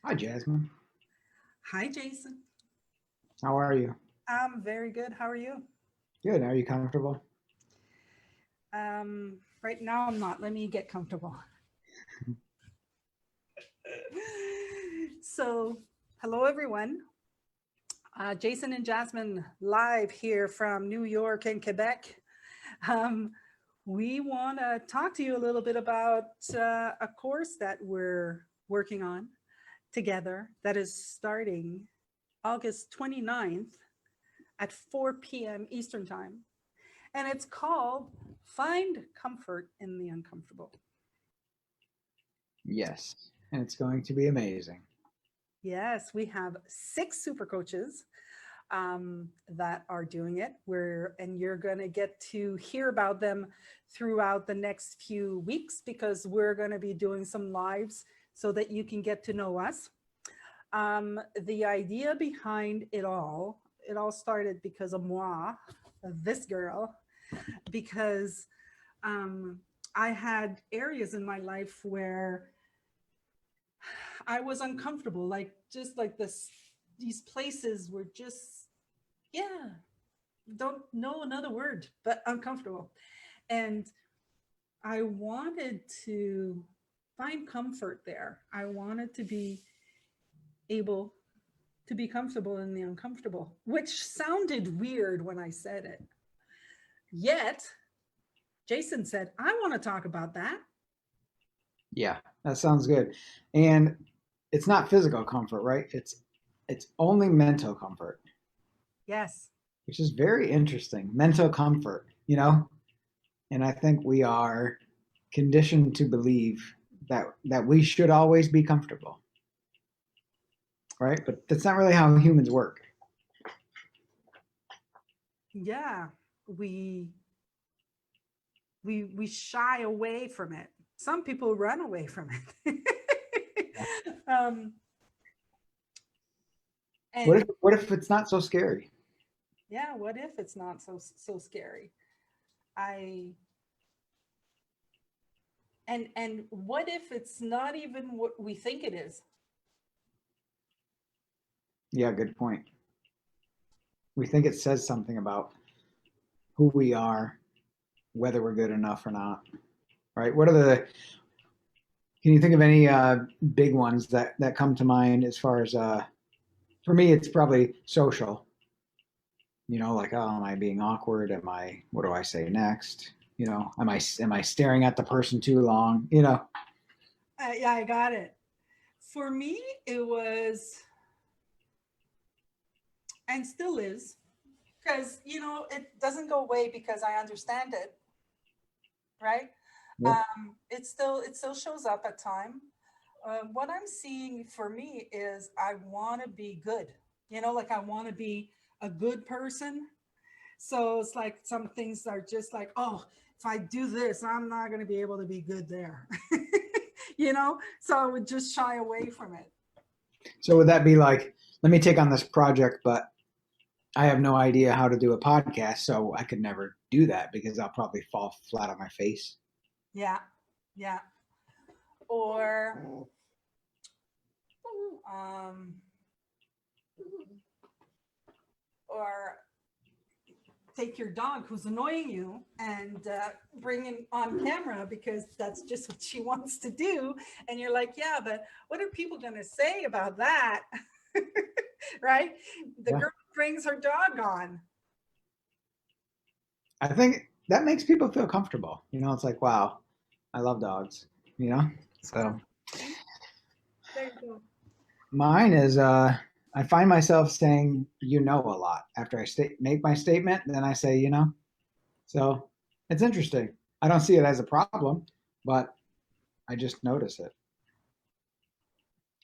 Hi, Jasmine. Hi, Jason. How are you? I'm very good. How are you? Good. Are you comfortable? Right now, I'm not. Let me get comfortable. So, hello, everyone. Jason and Jasmine live here from New York and Quebec. Um, we want to talk to you a little bit about a course that we're working on together that is starting August 29th at 4 p.m. Eastern Time. And it's called Find Comfort in the Uncomfortable. Yes. And it's going to be amazing. Yes, we have six super coaches that are doing it. And you're going to get to hear about them throughout the next few weeks because we're going to be doing some lives so that you can get to know us. The idea behind it all started because of moi, this girl, because um, I had areas in my life where I was uncomfortable, like just like this, these places were just, yeah, don't know another word, but uncomfortable. And I wanted to find comfort there. I wanted to be able to be comfortable in the uncomfortable, which sounded weird when I said it. Yet, Jason said, I want to talk about that. Yeah, that sounds good. And it's not physical comfort, right? It's only mental comfort, Yes. which is very interesting. Mental comfort, you know? And I think we are conditioned to believe that we should always be comfortable, right? But that's not really how humans work. Yeah. We we shy away from it. Some people run away from it. um, What and if what if it's not so scary? yeah, what if it's not so scary? I and what if it's not even what we think it is? Yeah, good point. We think it says something about who we are, whether we're good enough or not, right? What are the Can you think of any big ones that come to mind as far as for me? It's probably social. Like, oh, am I being awkward? Am I? What do I say next? Am I staring at the person too long? Yeah, I got it. For me, it was and still is because it doesn't go away because I understand it, right? Yep. It still shows up at time. What I'm seeing for me is I want to be good. Like I want to be a good person. So it's like some things are just like, oh, if I do this, I'm not going to be able to be good there. So I would just shy away from it. So would that be like, let me take on this project, but I have no idea how to do a podcast, so I could never do that because I'll probably fall flat on my face. Yeah, yeah. Or um, or take your dog who's annoying you and bring him on camera because that's just what she wants to do. And you're like, yeah, but what are people going to say about that? Right? The Yeah, girl brings her dog on. I think that makes people feel comfortable. It's like, wow, I love dogs. You know, Yeah, so see? There you go. mine is I find myself saying a lot after I make my statement, then I say So it's interesting. I don't see it as a problem, but I just notice it.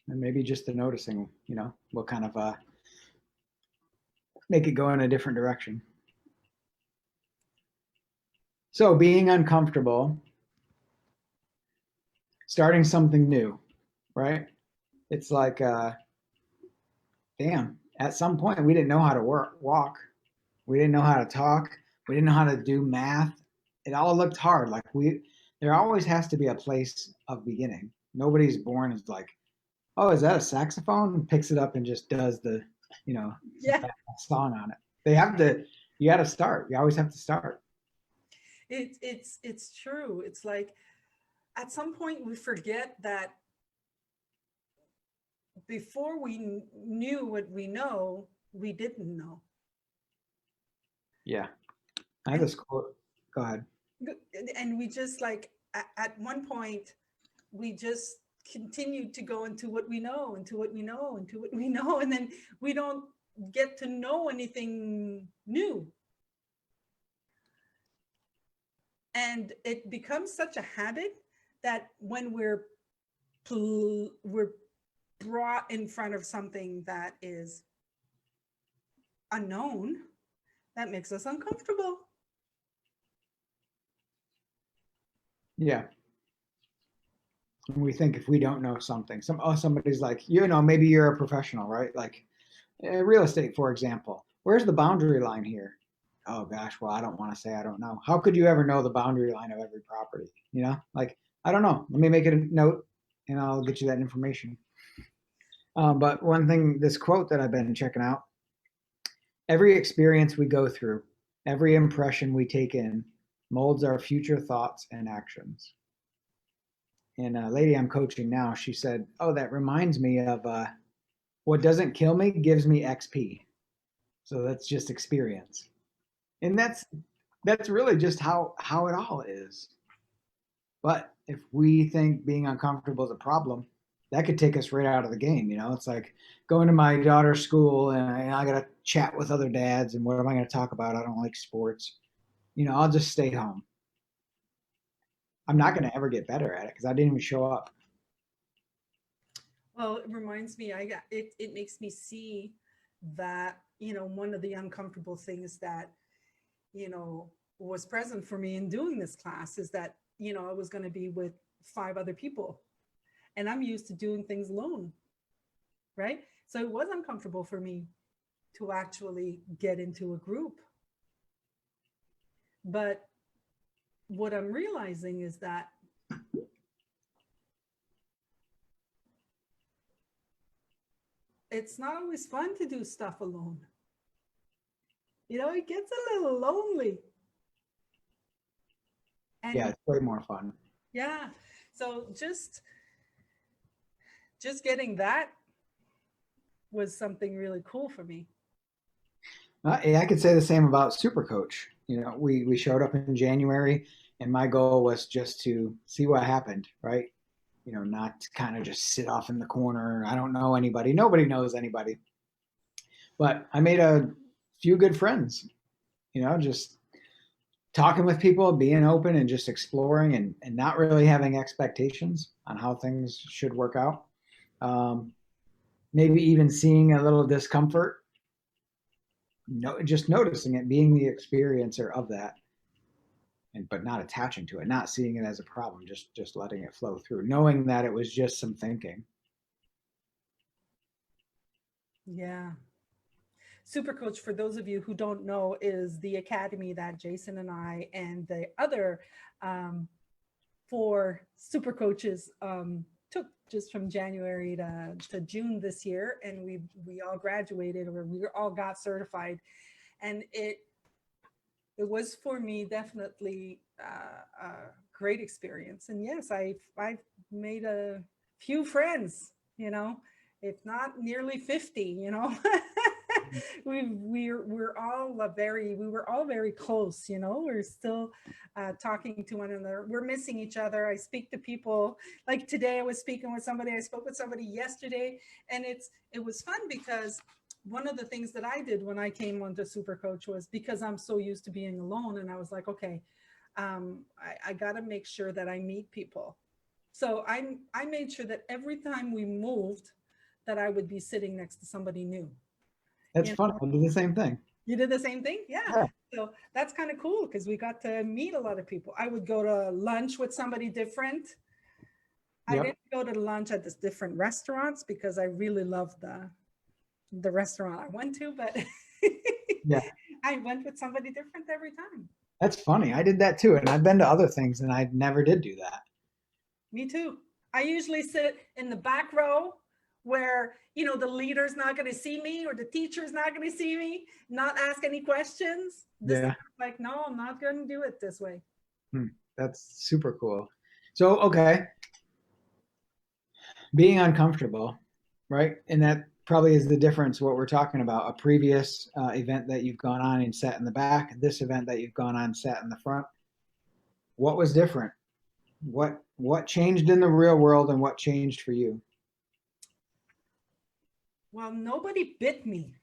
And maybe just the noticing, will kind of make it go in a different direction. So being uncomfortable, starting something new, right? It's like damn, at some point we didn't know how to walk. We didn't know how to talk. We didn't know how to do math. It all looked hard. There always has to be a place of beginning. Nobody's born as like oh, is that a saxophone? And picks it up and just does some Yeah, badass song on it. They have to, you got to start. You always have to start. it's true. It's like at some point we forget that before we knew what we know, we didn't know. Yeah. I have And this quote. Go ahead. and we just like at one point we just continued to go into what we know, into what we know, into what we know, and then we don't get to know anything new. And it becomes such a habit that when we're brought in front of something that is unknown, that makes us uncomfortable. Yeah. And we think if we don't know something, somebody's like, maybe you're a professional, right? Like real estate, for example. Where's the boundary line here? Oh gosh, well, I don't want to say I don't know. How could you ever know the boundary line of every property? Like I don't know. Let me make it a note, and I'll get you that information. But one thing, this quote that I've been checking out: every experience we go through, every impression we take in, molds our future thoughts and actions. And a lady I'm coaching now, she said, "Oh, that reminds me of what doesn't kill me gives me XP." So that's just experience, and that's really just how it all is. But if we think being uncomfortable is a problem, that could take us right out of the game. It's like going to my daughter's school and I got to chat with other dads, and what am I going to talk about? I don't like sports. I'll just stay home. I'm not going to ever get better at it because I didn't even show up. Well, it reminds me, I got it makes me see that, one of the uncomfortable things that, was present for me in doing this class is that, I was going to be with 5 other people, and I'm used to doing things alone, right? So it was uncomfortable for me to actually get into a group. But what I'm realizing is that it's not always fun to do stuff alone. It gets a little lonely. Yeah, And it's way more fun. yeah, so just getting that was something really cool for me. Yeah, I could say the same about Supercoach. We showed up in January, and my goal was just to see what happened, right? Not kind of just sit off in the corner. I don't know anybody. Nobody knows anybody. But I made a few good friends, just talking with people, being open and just exploring and not really having expectations on how things should work out. Um, Maybe even seeing a little discomfort, just noticing it, being the experiencer of that, but not attaching to it, not seeing it as a problem, just letting it flow through, knowing that it was just some thinking. Yeah. Supercoach, for those of you who don't know, is the academy that Jason and I and the other 4 super coaches took just from January to June this year. And we all graduated, or we all got certified. And it was for me definitely a great experience. And yes, I've made a few friends, if not nearly 50. We were all very close. We're still talking to one another. We're missing each other. I speak to people like today. I spoke with somebody yesterday, and it was fun because one of the things that I did when I came onto Supercoach was, because I'm so used to being alone, and I was like, okay, I got to make sure that I meet people. So I made sure that every time we moved, that I would be sitting next to somebody new. That's You fun. know, I do the same thing. you did the same thing, yeah. Yeah. So that's kind of cool because we got to meet a lot of people. I would go to lunch with somebody different. I Yep. didn't go to lunch at this different restaurants because I really loved the restaurant I went to, but Yeah. I went with somebody different every time. That's funny. I did that too. And I've been to other things and I never did do that. Me too. I usually sit in the back row where, you know, the leader's not going to see me or the teacher's not going to see me, not ask any questions. This is Yeah. like, no, I'm not going to do it this way. That's super cool. So, okay, being uncomfortable, right? And that probably is the difference, what we're talking about. A previous event that you've gone on and sat in the back, this event that you've gone on and sat in the front. What was different? What changed in the real world and what changed for you? Well, nobody bit me.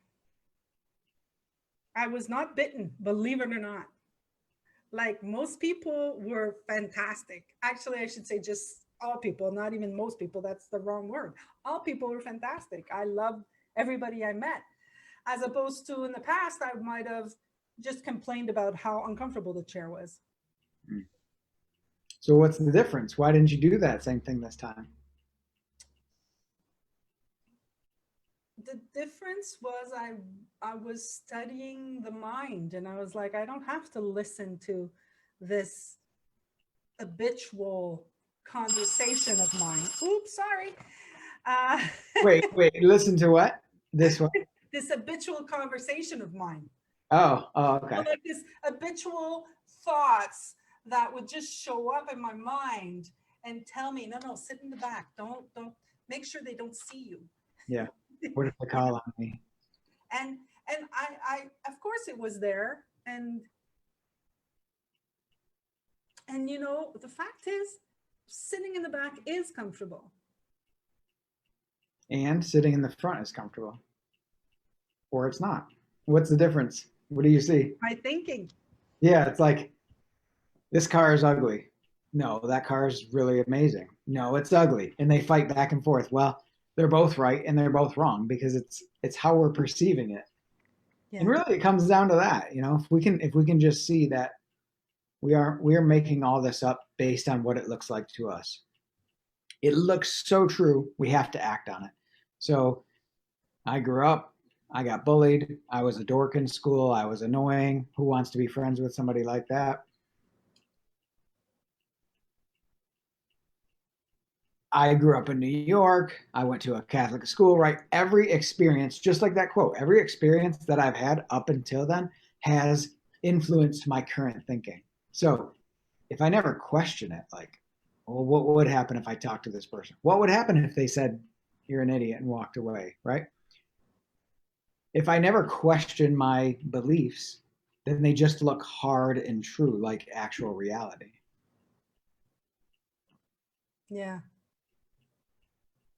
I was not bitten, believe it or not. Like most people were fantastic. Actually, I should say just all people, not even most people. That's the wrong word. All people were fantastic. I loved everybody I met, as opposed to in the past, I might have just complained about how uncomfortable the chair was. So, what's the difference? Why didn't you do that same thing this time? The difference was I was studying the mind, and I was like, I don't have to listen to this habitual conversation of mine. Oops, sorry. Uh, Wait, listen to what? This one? this habitual conversation of mine. Oh, okay. So like this habitual thoughts that would just show up in my mind and tell me, no, sit in the back. Don't make sure they don't see you. Yeah. What if they call on me? And I of course it was there. And you know, the fact is sitting in the back is comfortable. And sitting in the front is comfortable. Or it's not. What's the difference? What do you see? My thinking. Yeah, it's like this car is ugly. No, that car is really amazing. No, it's ugly. And they fight back and forth. Well, they're both right and they're both wrong because it's how we're perceiving it. Yeah. And really it comes down to that, you know, if we can just see that we are making all this up based on what it looks like to us. It looks so true, we have to act on it. So I grew up, I got bullied, I was a dork in school, I was annoying. Who wants to be friends with somebody like that? I grew up in New York. I went to a Catholic school, right? Every experience, just like that quote, every experience that I've had up until then has influenced my current thinking. So if I never question it, like, well, what would happen if I talked to this person? What would happen if they said, you're an idiot and walked away, right? If I never question my beliefs, then they just look hard and true, like actual reality. Yeah.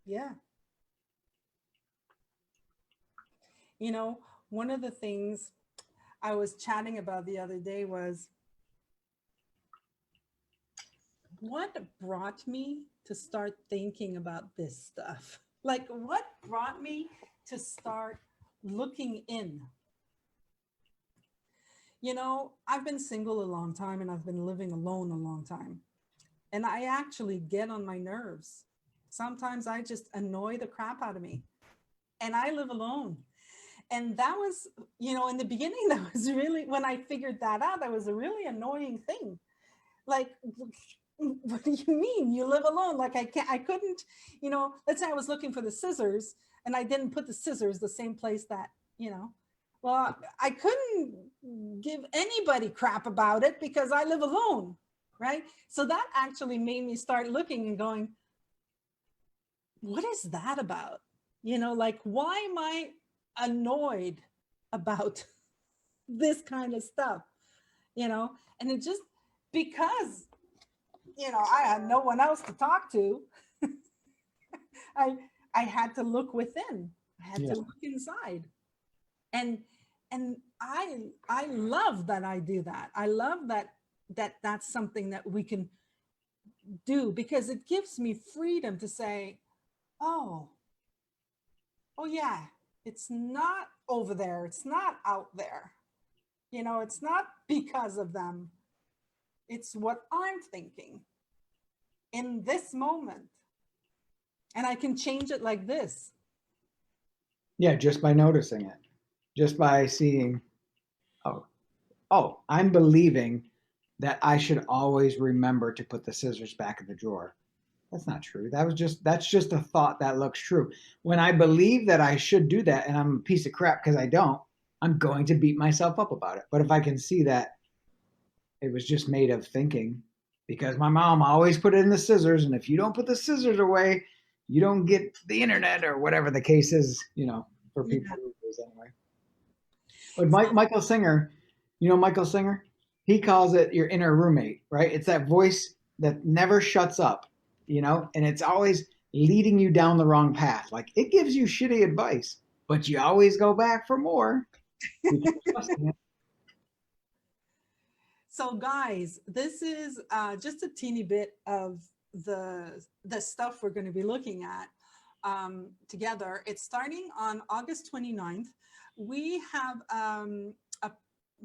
Yeah. You know, one of the things I was chatting about the other day was what brought me to start thinking about this stuff? Like, what brought me to start looking in? You know, I've been single a long time and I've been living alone a long time. And I actually get on my nerves. Sometimes I just annoy the crap out of me. And I live alone. And that was, you know, in the beginning, that was really, when I figured that out, that was a really annoying thing. Like, what do you mean you live alone? Like I couldn't, you know, let's say I was looking for the scissors and I didn't put the scissors the same place that, you know, well, I couldn't give anybody crap about it because I live alone, right? So that actually made me start looking and going, what is that about? You know, like, why am I annoyed about this kind of stuff? You know, and it just because, you know, I had no one else to talk to. I I had to look within. I had to look inside. And I love that I do that. I love that that's something that we can do because it gives me freedom to say, oh yeah, it's not over there. It's not out there. You know, it's not because of them. It's what I'm thinking in this moment. And I can change it like this. Yeah, just by noticing it, just by seeing, oh, I'm believing that I should always remember to put the scissors back in the drawer. That's not true. That's just a thought that looks true. When I believe that I should do that and I'm a piece of crap because I don't, I'm going to beat myself up about it. But if I can see that it was just made of thinking, because my mom always put it in the scissors, and if you don't put the scissors away, you don't get the internet or whatever the case is, for Yeah. people anyway. But Michael Singer, Michael Singer, he calls it your inner roommate, right? It's that voice that never shuts up, and it's always leading you down the wrong path. Like it gives you shitty advice, but you always go back for more. So guys, this is just a teeny bit of the stuff we're going to be looking at together. It's starting on August 29th. We have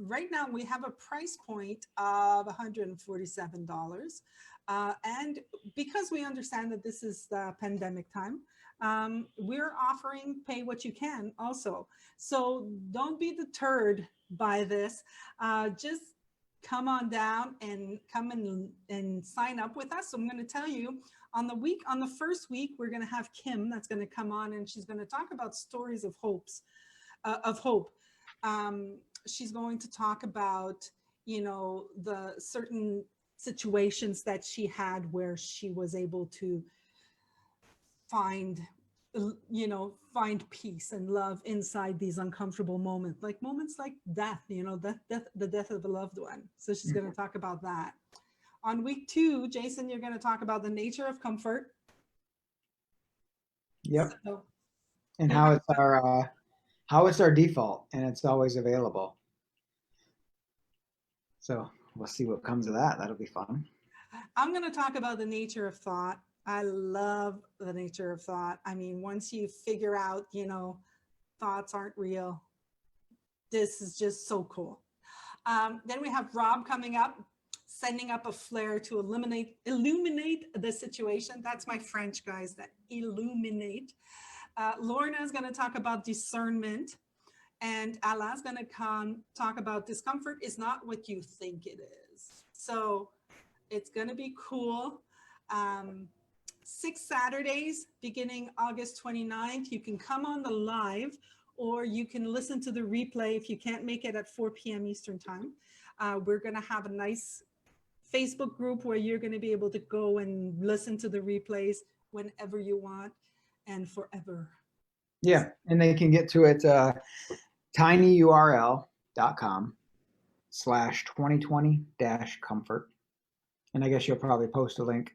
right now we have a price point of $147. And because we understand that this is the pandemic time, we're offering pay what you can also. So don't be deterred by this. Just come on down and come and sign up with us. So I'm going to tell you on the first week, we're going to have Kim that's going to come on, and she's going to talk about stories of hope. She's going to talk about, the certain situations that she had where she was able to find peace and love inside these uncomfortable moments like death, the death of a loved one. So she's going to talk about that. On week 2, Jason, you're going to talk about the nature of comfort. Yep. And how it's our default, and it's always available. So we'll see what comes of that. That'll be fun. I'm going to talk about the nature of thought. I love the nature of thought. I mean, once you figure out, thoughts aren't real, this is just so cool. Then we have Rob coming up, sending up a flare to illuminate the situation. That's my French, guys, that illuminate. Lorna is going to talk about discernment. And Ala's going to talk about discomfort is not what you think it is. So it's going to be cool. 6 Saturdays beginning August 29th. You can come on the live, or you can listen to the replay if you can't make it at 4 p.m. Eastern time. We're going to have a nice Facebook group where you're going to be able to go and listen to the replays whenever you want and forever. Yeah, and they can get to it tinyurl.com/2020-comfort. And I guess you'll probably post a link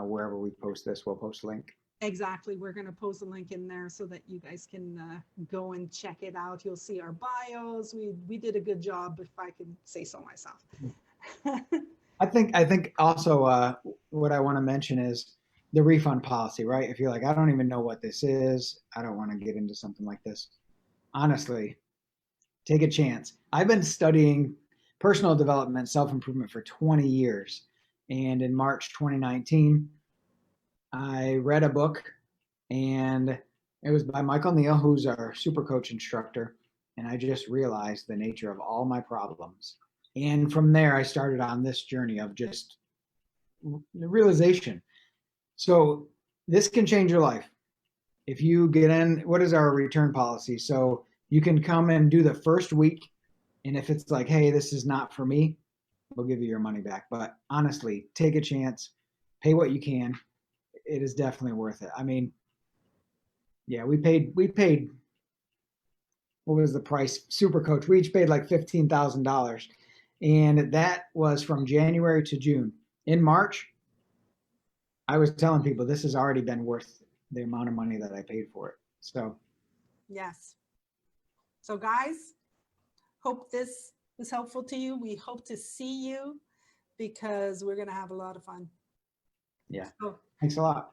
wherever we post this. We'll post a link. Exactly. We're going to post a link in there so that you guys can go and check it out. You'll see our bios. We did a good job, if I can say so myself. I think also what I want to mention is the refund policy, right? If you're like, I don't even know what this is, I don't want to get into something like this. Honestly, take a chance. I've been studying personal development, self-improvement for 20 years. And in March 2019, I read a book, and it was by Michael Neal, who's our Supercoach instructor. And I just realized the nature of all my problems. And from there, I started on this journey of just realization. So this can change your life. If you get in, what is our return policy? So you can come and do the first week. And if it's like, hey, this is not for me, we'll give you your money back. But honestly, take a chance, pay what you can. It is definitely worth it. I mean, yeah, we paid, what was the price? Supercoach. We each paid like $15,000. And that was from January to June. In March, I was telling people this has already been worth the amount of money that I paid for it. So, yes. So guys, hope this was helpful to you. We hope to see you because we're going to have a lot of fun. Yeah. So, thanks a lot.